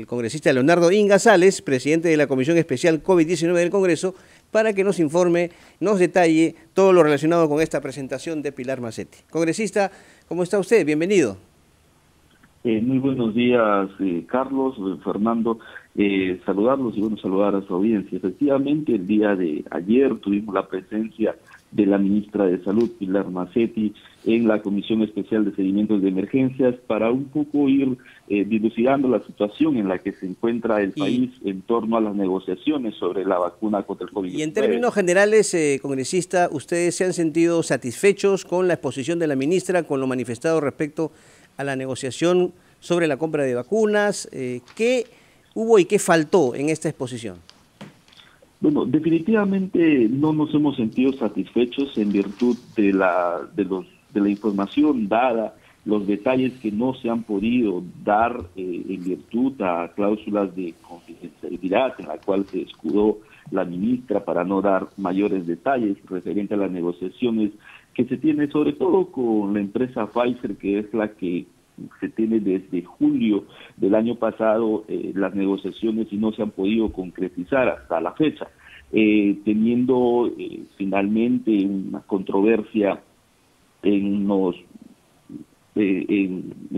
El congresista Leonardo Inga Sales, presidente de la Comisión Especial COVID-19 del Congreso, para que nos informe, nos detalle todo lo relacionado con esta presentación de Pilar Mazzetti. Congresista, ¿cómo está usted? Bienvenido. Muy buenos días, Carlos, Fernando. Saludarlos y saludar a su audiencia. Efectivamente, el día de ayer tuvimos la presencia de la ministra de Salud, Pilar Mazzetti, en la Comisión Especial de Seguimientos de Emergencias para un poco ir dilucidando la situación en la que se encuentra el país en torno a las negociaciones sobre la vacuna contra el COVID-19. Y en términos generales, congresista, ¿ustedes se han sentido satisfechos con la exposición de la ministra, con lo manifestado respecto a la negociación sobre la compra de vacunas? ¿Qué hubo y qué faltó en esta exposición? Bueno, definitivamente no nos hemos sentido satisfechos en virtud de la información dada, los detalles que no se han podido dar en virtud a cláusulas de confidencialidad en la cual se escudó la ministra para no dar mayores detalles referente a las negociaciones que se tiene sobre todo con la empresa Pfizer, que es la que se tiene desde julio del año pasado las negociaciones y no se han podido concretizar hasta la fecha, teniendo finalmente una controversia en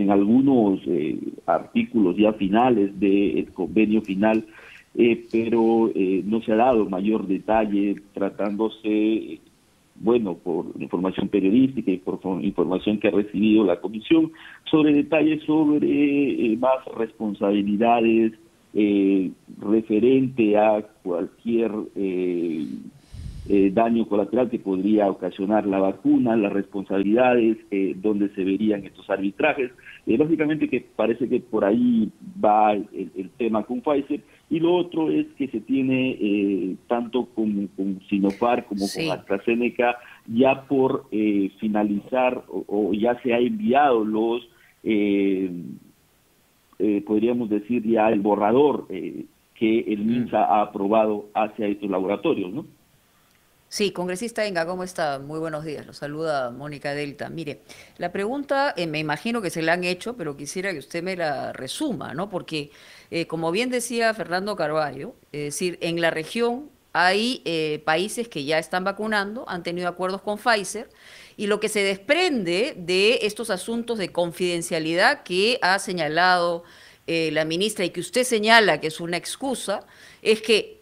algunos artículos ya finales del convenio final, pero no se ha dado mayor detalle tratándose por información periodística y por información que ha recibido la comisión, sobre detalles sobre más responsabilidades referente a cualquier daño colateral que podría ocasionar la vacuna, las responsabilidades, donde se verían estos arbitrajes. Básicamente que parece que por ahí va el tema con Pfizer, y lo otro es que se tiene tanto con Sinopharm como con AstraZeneca ya por finalizar o ya se ha enviado los, podríamos decir ya el borrador que el MINSA ha aprobado hacia estos laboratorios, ¿no? Sí, congresista Inga, ¿cómo está? Muy buenos días, lo saluda Mónica Delta. Mire, la pregunta me imagino que se la han hecho, pero quisiera que usted me la resuma, ¿no? Porque, como bien decía Fernando Carvalho, es decir, en la región hay países que ya están vacunando, han tenido acuerdos con Pfizer, y lo que se desprende de estos asuntos de confidencialidad que ha señalado la ministra y que usted señala que es una excusa, es que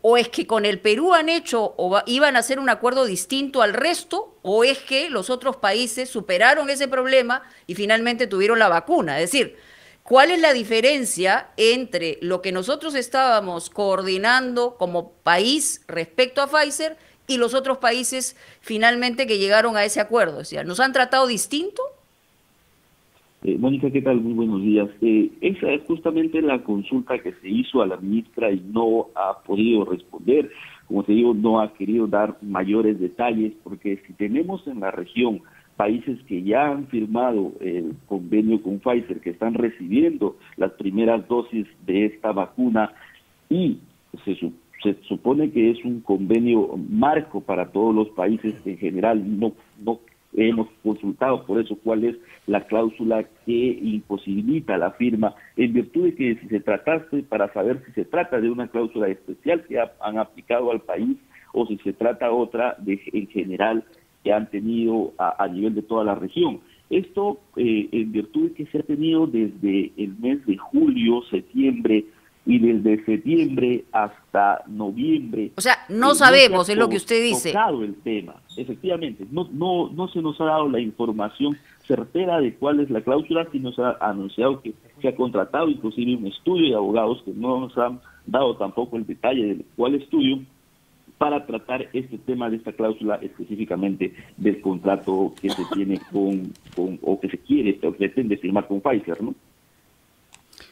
o es que con el Perú han hecho o iban a hacer un acuerdo distinto al resto, o es que los otros países superaron ese problema y finalmente tuvieron la vacuna. Es decir, ¿cuál es la diferencia entre lo que nosotros estábamos coordinando como país respecto a Pfizer y los otros países finalmente que llegaron a ese acuerdo? O sea, ¿nos han tratado distinto? Mónica, ¿qué tal? Muy buenos días. Esa es justamente la consulta que se hizo a la ministra y no ha podido responder. Como te digo, no ha querido dar mayores detalles, porque si tenemos en la región países que ya han firmado el convenio con Pfizer, que están recibiendo las primeras dosis de esta vacuna, y se supone que es un convenio marco para todos los países en general, no hemos consultado por eso cuál es la cláusula que imposibilita la firma, en virtud de que si se tratase, para saber si se trata de una cláusula especial que han aplicado al país o si se trata otra en general que han tenido a nivel de toda la región. Esto en virtud de que se ha tenido desde el mes de julio, septiembre, y desde septiembre hasta noviembre. O sea, no sabemos, es lo que usted dice. Tocado el tema, efectivamente. No se nos ha dado la información certera de cuál es la cláusula, sino se ha anunciado que se ha contratado inclusive un estudio de abogados que no nos han dado tampoco el detalle de cuál estudio para tratar este tema de esta cláusula específicamente del contrato que se tiene o que se quiere o pretende firmar con Pfizer, ¿no?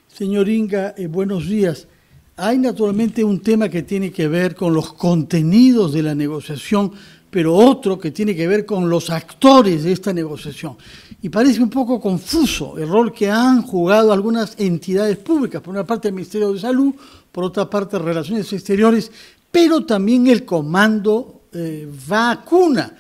Señor Inga, buenos días. Hay naturalmente un tema que tiene que ver con los contenidos de la negociación, pero otro que tiene que ver con los actores de esta negociación. Y parece un poco confuso el rol que han jugado algunas entidades públicas, por una parte el Ministerio de Salud, por otra parte Relaciones Exteriores, pero también el Comando Vacuna.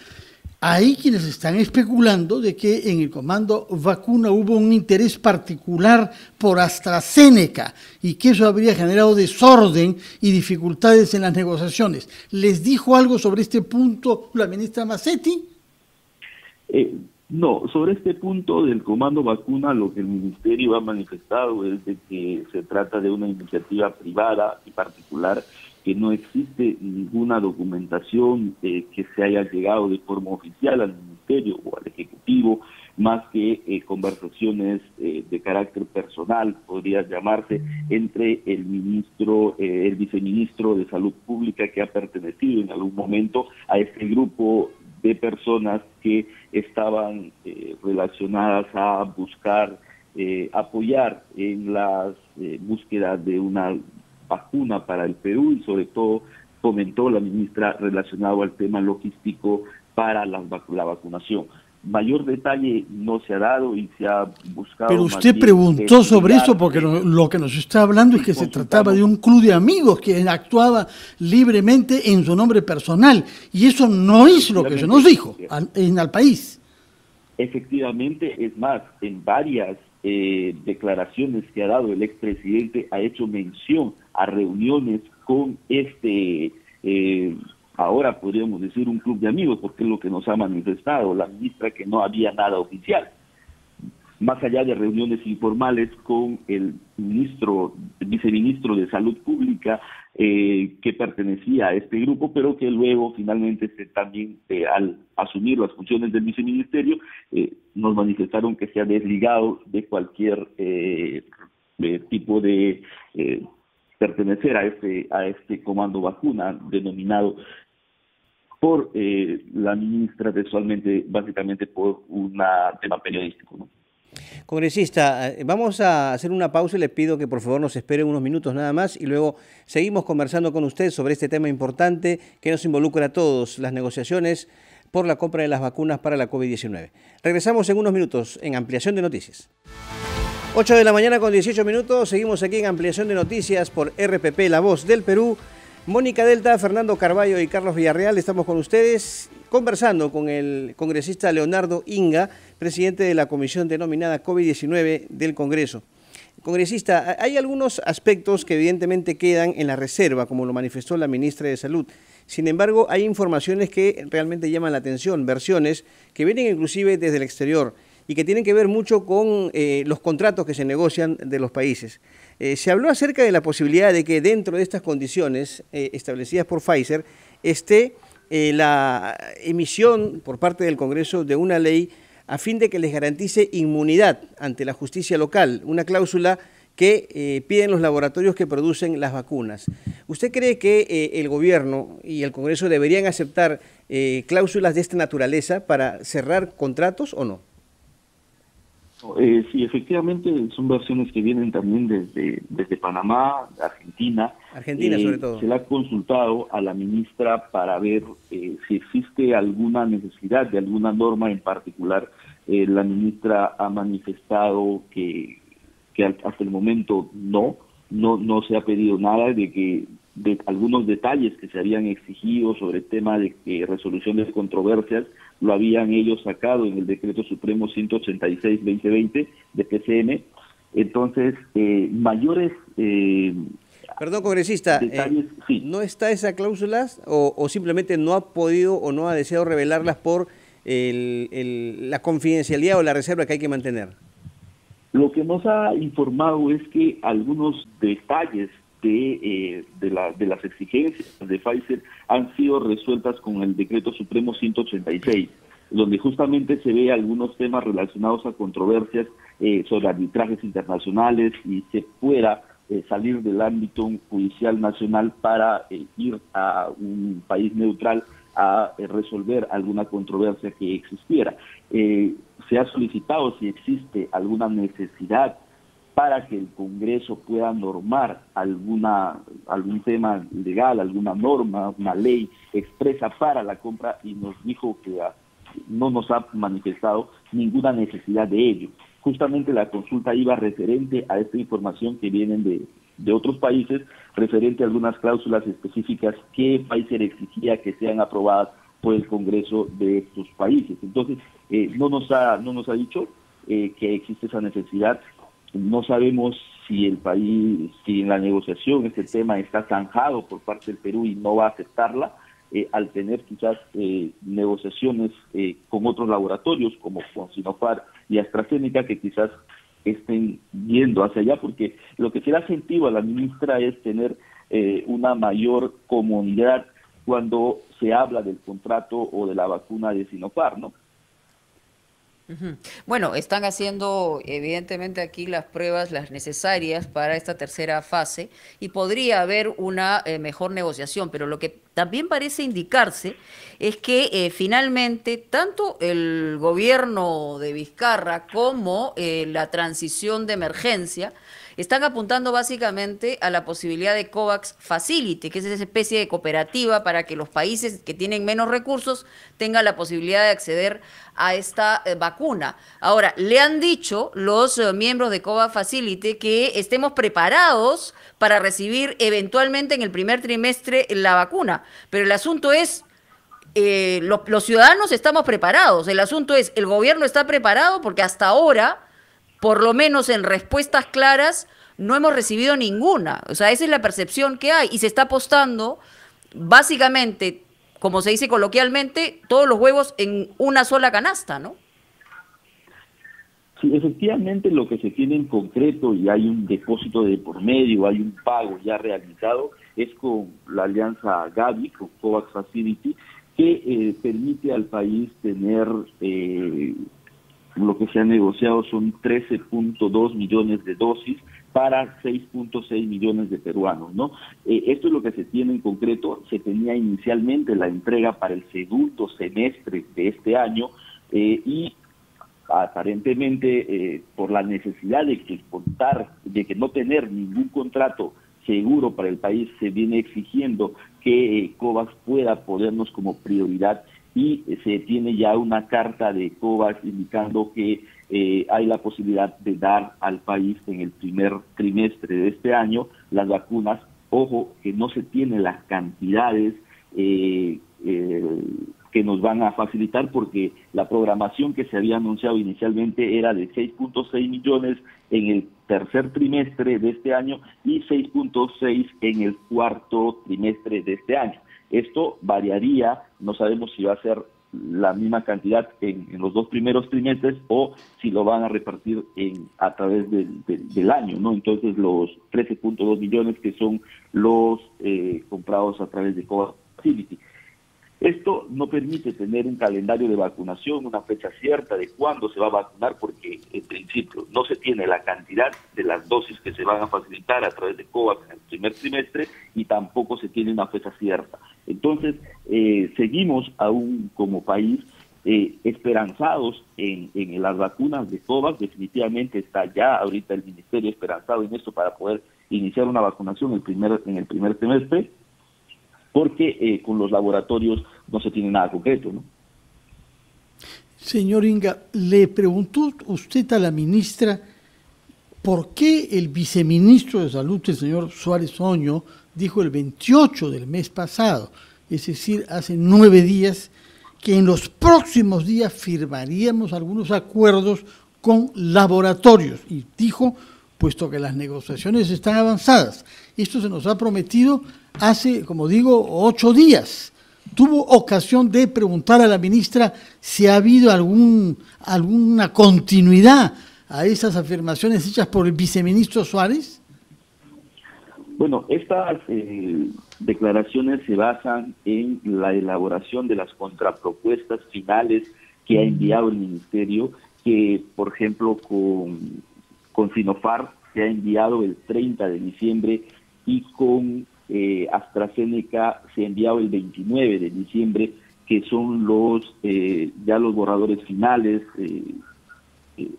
Hay quienes están especulando de que en el comando vacuna hubo un interés particular por AstraZeneca y que eso habría generado desorden y dificultades en las negociaciones. ¿Les dijo algo sobre este punto la ministra Macetti? No, sobre este punto del comando vacuna, lo que el ministerio ha manifestado es de que se trata de una iniciativa privada y particular, que no existe ninguna documentación que se haya llegado de forma oficial al ministerio o al ejecutivo, más que conversaciones de carácter personal, podría llamarse, entre el ministro, el viceministro de Salud Pública, que ha pertenecido en algún momento a este grupo de personas que estaban relacionadas a buscar apoyar en las búsquedas de una vacuna para el Perú, y sobre todo comentó la ministra relacionado al tema logístico para la vacunación. Mayor detalle no se ha dado y se ha buscado... Pero usted preguntó sobre eso porque lo que nos está hablando es que se trataba de un club de amigos que actuaba libremente en su nombre personal, y eso no es lo que se nos dijo al país. Efectivamente, es más, en varias declaraciones que ha dado el expresidente ha hecho mención a reuniones con ahora podríamos decir un club de amigos, porque es lo que nos ha manifestado la ministra, que no había nada oficial, más allá de reuniones informales con el viceministro de Salud Pública, que pertenecía a este grupo, pero que luego finalmente también al asumir las funciones del viceministerio, nos manifestaron que se ha desligado de cualquier tipo de pertenecer a este comando vacuna, denominado por la ministra textualmente, básicamente por un tema periodístico, ¿no? Congresista, vamos a hacer una pausa y le pido que por favor nos espere unos minutos nada más y luego seguimos conversando con usted sobre este tema importante que nos involucra a todos, las negociaciones por la compra de las vacunas para la COVID-19. Regresamos en unos minutos en Ampliación de Noticias. 8 de la mañana con 18 minutos, seguimos aquí en Ampliación de Noticias por RPP, La Voz del Perú. Mónica Delta, Fernando Carballo y Carlos Villarreal, estamos con ustedes conversando con el congresista Leonardo Inga, presidente de la comisión denominada COVID-19 del Congreso. Congresista, hay algunos aspectos que evidentemente quedan en la reserva, como lo manifestó la ministra de Salud. Sin embargo, hay informaciones que realmente llaman la atención, versiones que vienen inclusive desde el exterior y que tienen que ver mucho con los contratos que se negocian de los países. Se habló acerca de la posibilidad de que dentro de estas condiciones establecidas por Pfizer esté la emisión por parte del Congreso de una ley a fin de que les garantice inmunidad ante la justicia local, una cláusula que piden los laboratorios que producen las vacunas. ¿Usted cree que el gobierno y el Congreso deberían aceptar cláusulas de esta naturaleza para cerrar contratos o no? Sí, efectivamente son versiones que vienen también desde Panamá, Argentina. Argentina sobre todo. Se le ha consultado a la ministra para ver si existe alguna necesidad de alguna norma en particular. La ministra ha manifestado que hasta el momento no se ha pedido nada, de algunos detalles que se habían exigido sobre el tema de resolución de controversias lo habían ellos sacado en el Decreto Supremo 186-2020 de PCM. Entonces, mayores Perdón, congresista, detalles, sí. ¿No está esa cláusula o simplemente no ha podido o no ha deseado revelarlas por la confidencialidad o la reserva que hay que mantener? Lo que nos ha informado es que algunos detalles de las exigencias de Pfizer han sido resueltas con el Decreto Supremo 186, donde justamente se ve algunos temas relacionados a controversias sobre arbitrajes internacionales y se pueda salir del ámbito judicial nacional para ir a un país neutral a resolver alguna controversia que existiera. Se ha solicitado si existe alguna necesidad para que el Congreso pueda normar algún tema legal, alguna norma, una ley expresa para la compra, y nos dijo que no nos ha manifestado ninguna necesidad de ello. Justamente la consulta iba referente a esta información que vienen de otros países, referente a algunas cláusulas específicas que Pfizer exigía que sean aprobadas por el Congreso de estos países. Entonces, no nos ha dicho que existe esa necesidad. No sabemos si el país, si en la negociación este tema está zanjado por parte del Perú y no va a aceptarla, al tener quizás negociaciones con otros laboratorios como con Sinopharm y AstraZeneca, que quizás estén yendo hacia allá, porque lo que se le ha sentido a la ministra es tener una mayor comodidad cuando se habla del contrato o de la vacuna de Sinopharm, ¿no? Bueno, están haciendo evidentemente aquí las pruebas, las necesarias para esta tercera fase y podría haber una mejor negociación, pero lo que también parece indicarse es que finalmente tanto el gobierno de Vizcarra como la transición de emergencia están apuntando básicamente a la posibilidad de COVAX Facility, que es esa especie de cooperativa para que los países que tienen menos recursos tengan la posibilidad de acceder a esta vacuna. Ahora, le han dicho los miembros de COVAX Facility que estemos preparados para recibir eventualmente en el primer trimestre la vacuna, pero el asunto es los ciudadanos estamos preparados, el asunto es el gobierno está preparado porque hasta ahora, por lo menos en respuestas claras, no hemos recibido ninguna. O sea, esa es la percepción que hay y se está apostando básicamente, como se dice coloquialmente, todos los huevos en una sola canasta, ¿no? Sí, efectivamente lo que se tiene en concreto y hay un depósito de por medio, hay un pago ya realizado, es con la alianza Gavi, con COVAX Facility, que permite al país tener lo que se ha negociado son 13.2 millones de dosis para 6.6 millones de peruanos, ¿no? Esto es lo que se tiene en concreto. Se tenía inicialmente la entrega para el segundo semestre de este año y aparentemente por la necesidad de que no tener ningún contrato seguro para el país, se viene exigiendo que COVAX pueda ponernos como prioridad y se tiene ya una carta de COVAX indicando que hay la posibilidad de dar al país en el primer trimestre de este año las vacunas. Ojo, que no se tienen las cantidades que nos van a facilitar porque la programación que se había anunciado inicialmente era de 6.6 millones en el tercer trimestre de este año y 6.6 en el cuarto trimestre de este año. Esto variaría, no sabemos si va a ser la misma cantidad en los dos primeros trimestres o si lo van a repartir a través del año, ¿no? Entonces los 13.2 millones que son los comprados a través de COVAX Facility. Esto no permite tener un calendario de vacunación, una fecha cierta de cuándo se va a vacunar, porque en principio no se tiene la cantidad de las dosis que se van a facilitar a través de COVAX en el primer trimestre y tampoco se tiene una fecha cierta. Entonces, seguimos aún como país esperanzados en las vacunas de COVAX. Definitivamente está ya ahorita el Ministerio esperanzado en esto para poder iniciar una vacunación en el primer trimestre, porque con los laboratorios no se tiene nada concreto, ¿no? Señor Inga, le preguntó usted a la ministra por qué el viceministro de Salud, el señor Suárez Oño, dijo el 28 del mes pasado, es decir, hace 9 días, que en los próximos días firmaríamos algunos acuerdos con laboratorios. Y dijo, puesto que las negociaciones están avanzadas, esto se nos ha prometido hace, como digo, 8 días. ¿Tuvo ocasión de preguntar a la ministra si ha habido alguna continuidad a esas afirmaciones hechas por el viceministro Suárez? Bueno, estas declaraciones se basan en la elaboración de las contrapropuestas finales que ha enviado el ministerio, que por ejemplo con Sinopharm se ha enviado el 30 de diciembre y con AstraZeneca se ha enviado el 29 de diciembre, que son ya los borradores finales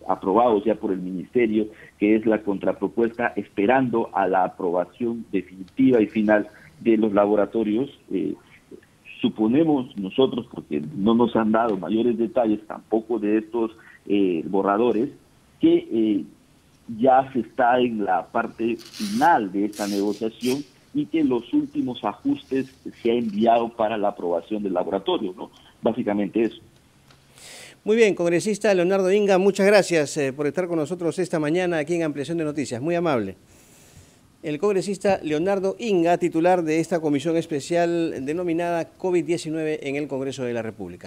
aprobados ya por el ministerio, que es la contrapropuesta, esperando a la aprobación definitiva y final de los laboratorios. Suponemos nosotros, porque no nos han dado mayores detalles tampoco de estos borradores, que ya se está en la parte final de esta negociación y que los últimos ajustes se ha enviado para la aprobación del laboratorio, ¿no? Básicamente eso. Muy bien, congresista Leonardo Inga, muchas gracias por estar con nosotros esta mañana aquí en Ampliación de Noticias. Muy amable. El congresista Leonardo Inga, titular de esta comisión especial denominada COVID-19 en el Congreso de la República.